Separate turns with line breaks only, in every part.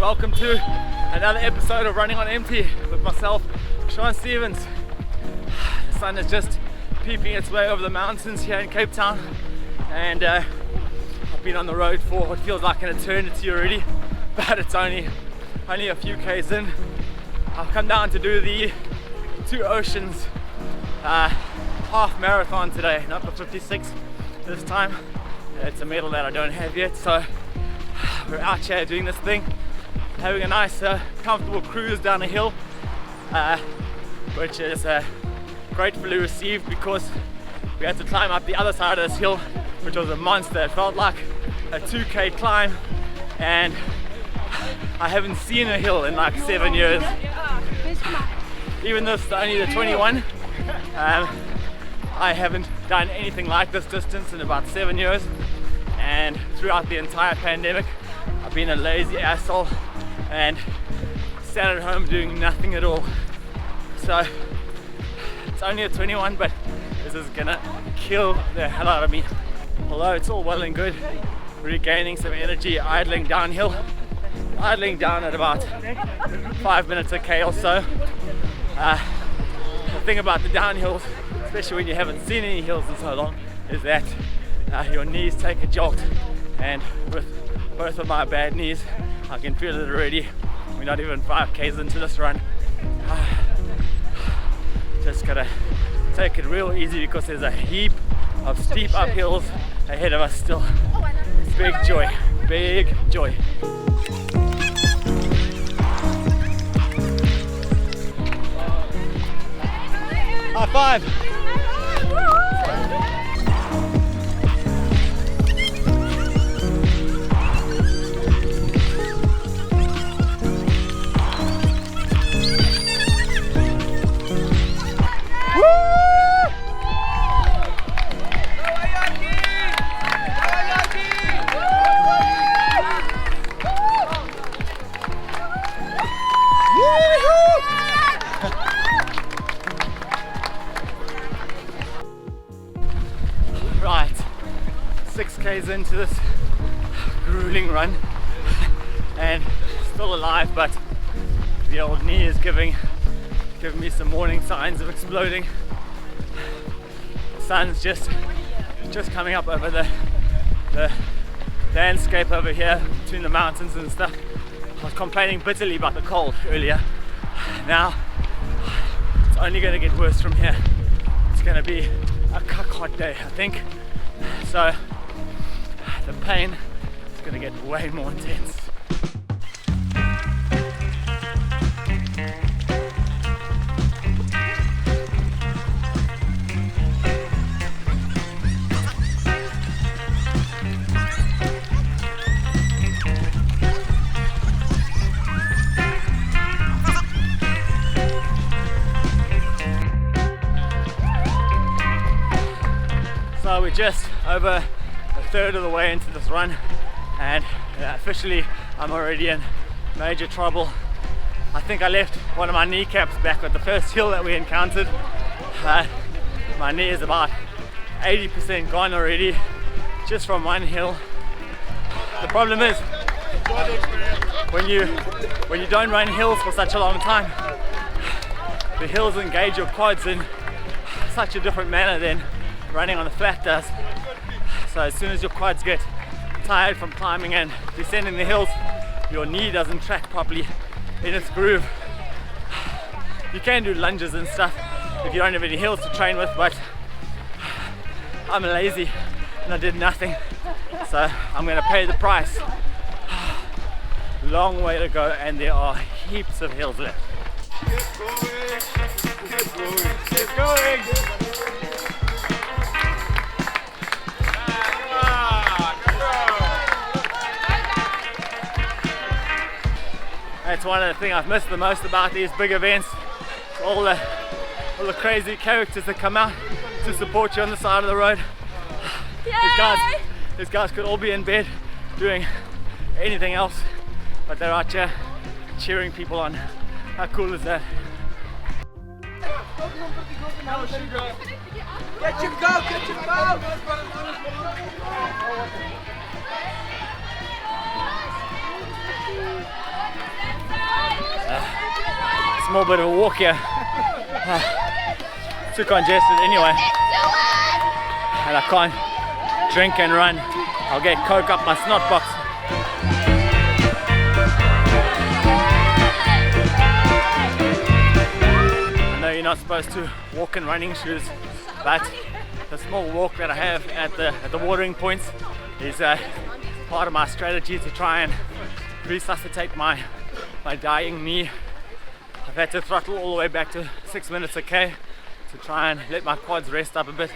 welcome to another episode of Running on Empty with myself, Sean Stevens. The sun is just peeping its way over the mountains here in Cape Town, and I've been on the road for what feels like an eternity already, but it's only a few k's in. I've come down to do the Two Oceans half marathon today, not the 56 this time. It's a medal that I don't have yet, so we're out here doing this thing, having a nice comfortable cruise down a hill, which is gratefully received because we had to climb up the other side of this hill, which was a monster. It felt like a 2k climb, and I haven't seen a hill in like 7 years. Even though it's only the 21, I haven't done anything like this distance in about 7 years, and throughout the entire pandemic I've been a lazy asshole and sat at home doing nothing at all. So it's only a 21, but this is gonna kill the hell out of me. Although it's all well and good regaining some energy idling downhill, idling down at about 5 minutes a k or so. The thing about the downhills, especially when you haven't seen any hills in so long, is that your knees take a jolt, and with both of my bad knees I can feel it already. We're not even 5k's into this run. Just gotta take it real easy because there's a heap of steep uphills ahead of us still. Big joy, big joy. High five! Right, 6k's into this grueling run and still alive, but the old knee is giving me some warning signs of exploding. The sun's just coming up over the landscape over here between the mountains and stuff. I was complaining bitterly about the cold earlier. Now it's only going to get worse from here. It's going to be a cuck hot day, I think. So the pain is going to get way more intense. So we're just over a third of the way into this run, and officially I'm already in major trouble. I think I left one of my kneecaps back at the first hill that we encountered. My knee is about 80% gone already, just from one hill. The problem is, when you don't run hills for such a long time, the hills engage your quads in such a different manner than running on the flat does. So as soon as your quads get tired from climbing and descending the hills, your knee doesn't track properly in its groove. You can do lunges and stuff if you don't have any hills to train with, but I'm lazy and I did nothing, so I'm going to pay the price. Long way to go, and there are heaps of hills left. Keep going, keep going, keep going. That's one of the things I've missed the most about these big events. All the crazy characters that come out to support you on the side of the road. These guys could all be in bed doing anything else, but they're out here cheering people on. How cool is that?
Get your go, get your go!
small bit of a walk here. Too congested anyway, and I can't drink and run. I'll get coke up my snot box. I know you're not supposed to walk in running shoes, but the small walk that I have at the watering points is part of my strategy to try and resuscitate my dying knee. I've had to throttle all the way back to 6 minutes a K to try and let my quads rest up a bit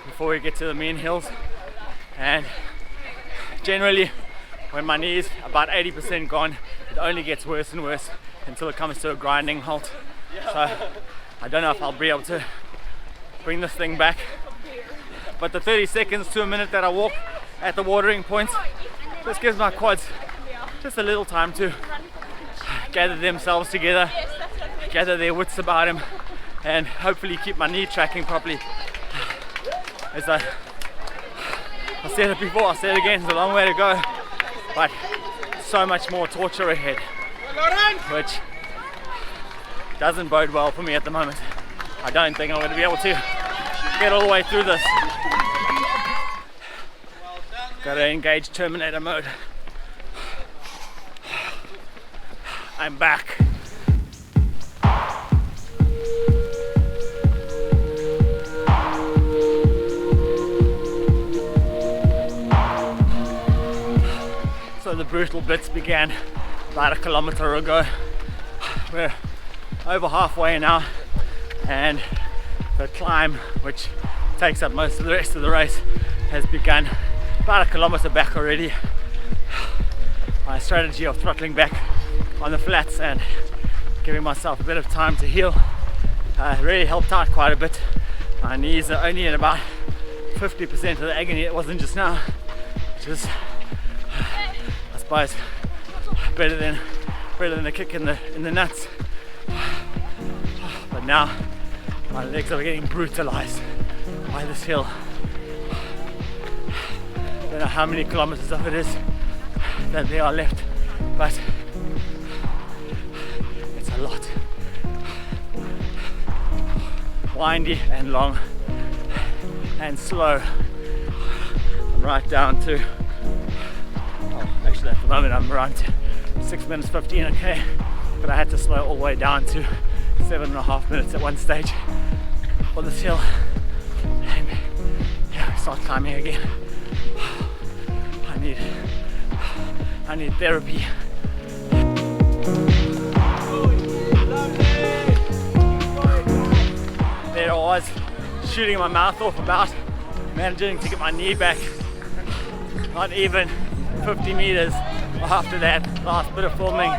before we get to the main hills. And generally, when my knee is about 80% gone, it only gets worse and worse until it comes to a grinding halt. So I don't know if I'll be able to bring this thing back, but the 30 seconds to a minute that I walk at the watering points just gives my quads just a little time to gather themselves together, gather their wits about them, and hopefully keep my knee tracking properly. As I said it before, I'll say it again, it's a long way to go, but so much more torture ahead, which doesn't bode well for me at the moment. I don't think I'm going to be able to get all the way through this. Gotta engage Terminator mode. I'm back. So the brutal bits began about a kilometer ago. We're over halfway now, and the climb, which takes up most of the rest of the race, has begun about a kilometer back already. My strategy of throttling back on the flats and giving myself a bit of time to heal really helped out quite a bit. My knees are only at about 50% of the agony it wasn't just now, which is, I suppose, better than a kick in the nuts. But now my legs are getting brutalized by this hill. I don't know how many kilometers of it is that there are left, but it's a lot. Windy and long and slow. I'm right down to, actually at the moment I'm around 6 minutes 15 okay, but I had to slow all the way down to 7.5 minutes at one stage for this hill, and yeah, start climbing again. I need therapy. There I was, shooting my mouth off about managing to get my knee back. Not even 50 meters after that last bit of filming,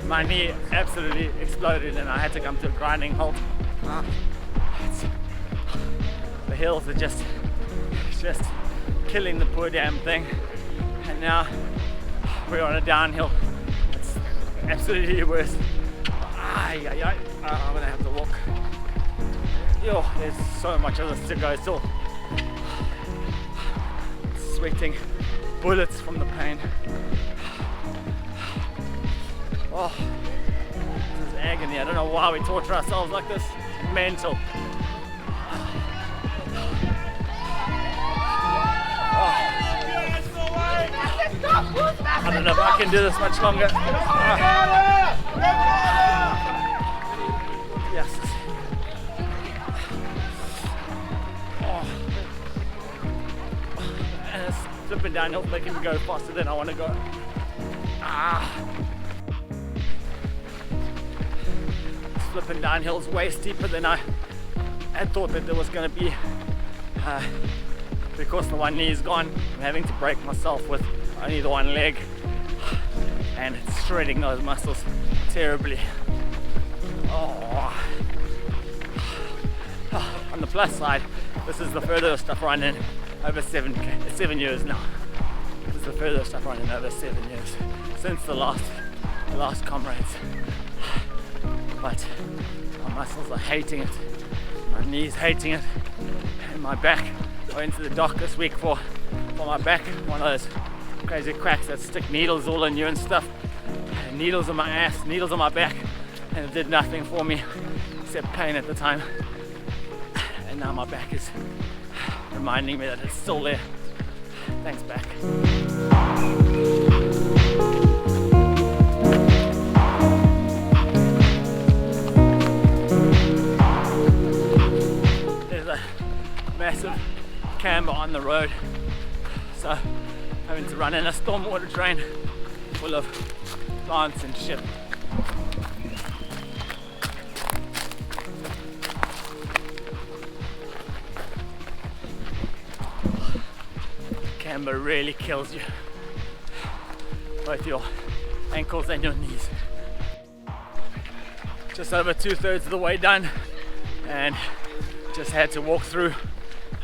my knee absolutely exploded and I had to come to a grinding halt. The hills are just killing the poor damn thing, and now we're on a downhill. It's absolutely worse. I'm gonna have to walk. Yo, there's so much of this to go still. Sweating bullets from the pain. Oh, this is agony. I don't know why we torture ourselves like this. Mental. I don't know if I can do this much longer. Yes. And it's flipping downhill, making me go faster than I want to go. Flipping downhill is way steeper than I had thought that there was going to be. Because the one knee is gone, I'm having to break myself with only the one leg, and it's shredding those muscles terribly. On the plus side, this is the furthest I've run in over 7 years now. This is the furthest I've run in over 7 years since the last comrades. But my muscles are hating it, my knees hating it, and my back. I went to the doc this week for my back, one of those crazy cracks that stick needles all in you and stuff. And needles on my ass, needles on my back. and it did nothing for me except pain at the time. And now my back is reminding me that it's still there. Thanks, back. There's a massive camber on the road, so having to run in a stormwater drain full of plants and shit. Camber really kills you, both your ankles and your knees. Just over 2/3 of the way done, and just had to walk through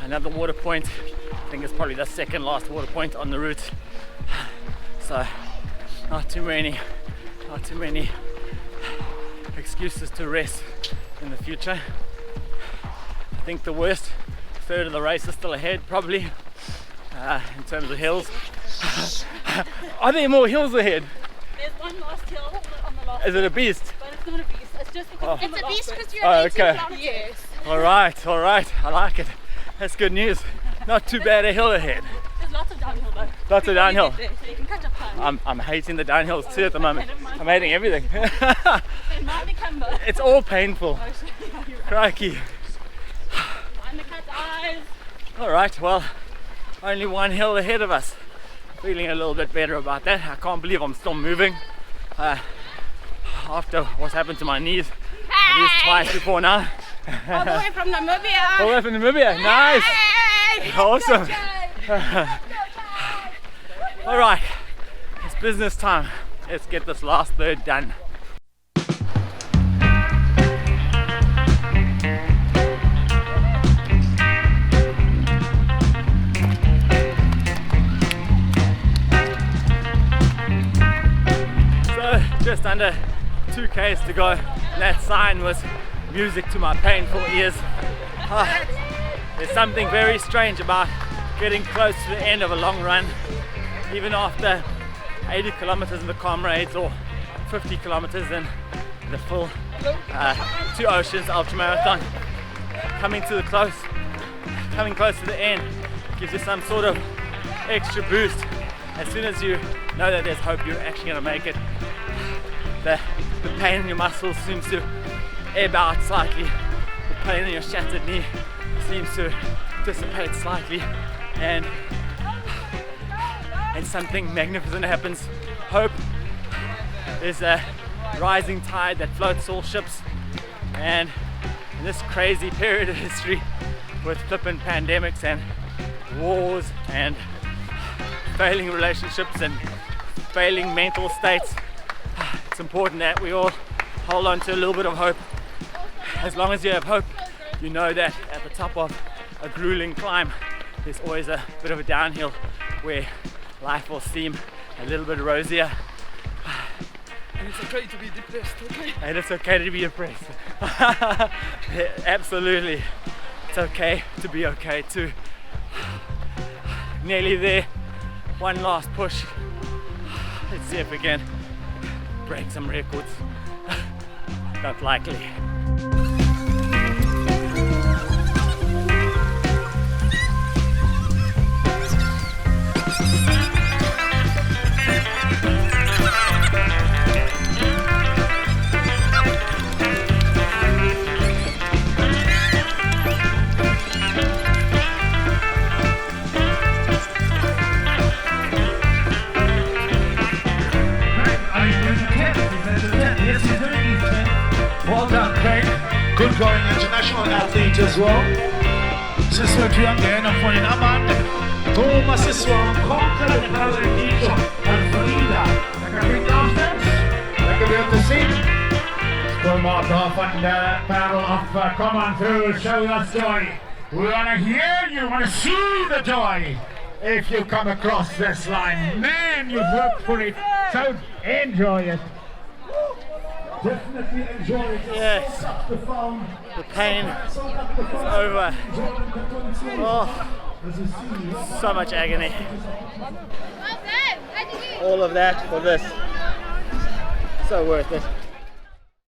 another water point. I think it's probably the second last water point on the route, so not too many excuses to rest in the future. I think the worst third of the race is still ahead, probably. In terms of hills. Are there more hills ahead?
There's one last hill on the last.
Is it a beast?
But it's not a beast. It's just because
It's a beast because you're
Oh,
18
okay.
kilometers.
Yes.
Alright, I like it. That's good news. Not too bad a hill ahead.
There's lots of downhill though.
Lots of downhill.
Before you get there, so you can catch up time.
I'm hating the downhills too at the moment. I'm hating everything.
It might be Camber.
It's all painful.
Oh, shit, yeah, you're right.
Crikey.
Mind the cat's eyes.
Alright, well, only one hill ahead of us. Feeling a little bit better about that. I can't believe I'm still moving. After what's happened to my knees at least twice before now.
All the way from Namibia.
All the way from Namibia. Nice.
Hey!
Awesome. Alright, it's business time. Let's get this last third done. So, just under 2Ks to go. That sign was music to my painful ears. There's something very strange about getting close to the end of a long run, even after 80 kilometers in the Comrades or 50 kilometers in the full Two Oceans ultramarathon. Coming close to the end gives you some sort of extra boost. As soon as you know that there's hope you're actually going to make it, the pain in your muscles seems to ebb out slightly. The pain in your shattered knee seems to dissipate slightly, and something magnificent happens. Hope is a rising tide that floats all ships, and in this crazy period of history with flippant pandemics and wars and failing relationships and failing mental states, it's important that we all hold on to a little bit of hope. As long as you have hope, you know that at the top of a grueling climb there's always a bit of a downhill where life will seem a little bit rosier.
And it's okay to be depressed, okay?
And it's okay to be depressed. Absolutely. It's okay to be okay too. Nearly there. One last push. Let's see if we can break some records. Not likely.
Well done, Craig. Good going international athlete as well. Sister Triangle, I'm for Aman. Toma Siswan, conquer the Paladino, and Frida. Like a big downstairs. Like a bit to see.
Go mark off on the battle of come on through, show us joy. We want to hear you, want to see the joy. If you come across this line, man, you've worked for it, so enjoy it. Definitely enjoy it.
Yes.
The phone.
The pain is over. Oh, so much agony. All of that for this. So worth it.